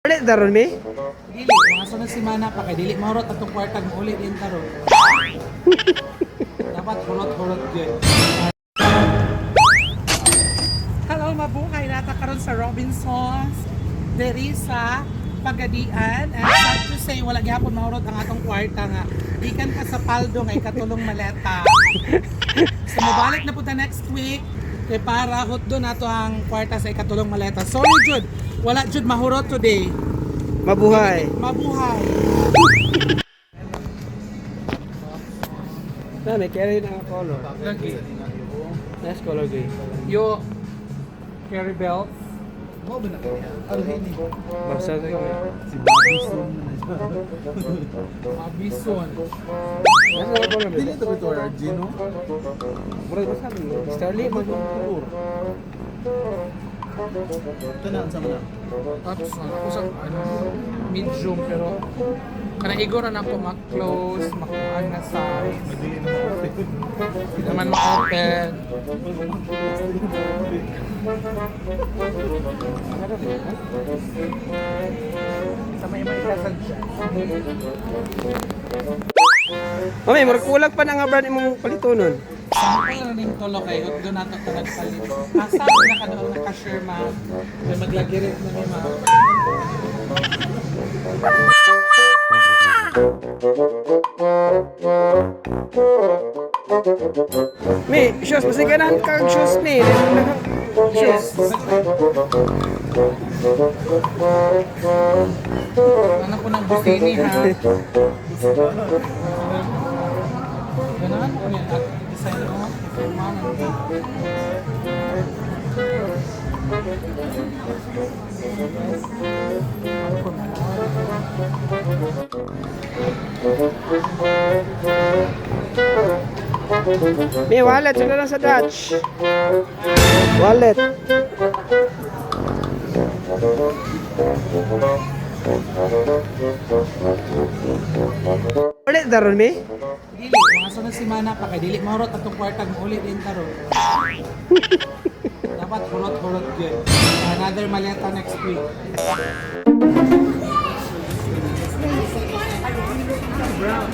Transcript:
Ulit daron mi? Dili, mga sunod semana pa kay dili mahurot atong kwartag mo ulit din karon. Dapat hulot-hulot gyud. Hello, mabuhay nata karon sa Robinsons. Diri sa Pagadian. And sad to say, wala gyapon mahurot ang atong kwarta nga. Gikan ka sa paldo nga ikatulong maleta. So mabalik na po ta next week kay para hotdo nato ang kwarta sa ikatulong maleta. Sorry Jud, wala Jud mahurot today. Mabuhay. Mabuhay. Na, may carry na color. Lagi. Nice color gray. Yo carry belt. Mo ba na kaya? Ano ini? Basta ko eh. Si Bison. Mabison. Nasa na color Dili ba? to ito Gino. Mura ba sabi mo? Starly man yung color. Kanaan sa mana. Tapos ako sa ano, medium pero kanang igor na ako mag-close, makuhaan na size. Madili na mo. Hindi naman ma-open. Sa may kasal siya. Mami, mura kulag pa na nga brand imong palitunon. Sample na rin tolo kay hot doon nato ka nagpalit. Asa na ka doon naka-share ma. May maglagirit na may ma. Mi, shoes, basta ganahan kag shoes mi. Shoes. Ano ko ng bikini ha? Ganahan ko yan. At design ko. Mi, wallet, sila lang sa Dutch. Wallet. Ulit daron mi? Dili, mga sunod semana pa kay dili mahurot atong kwartag mo ulit din karon. Dapat hulot-hulot gyud. Another maleta next week. Brown.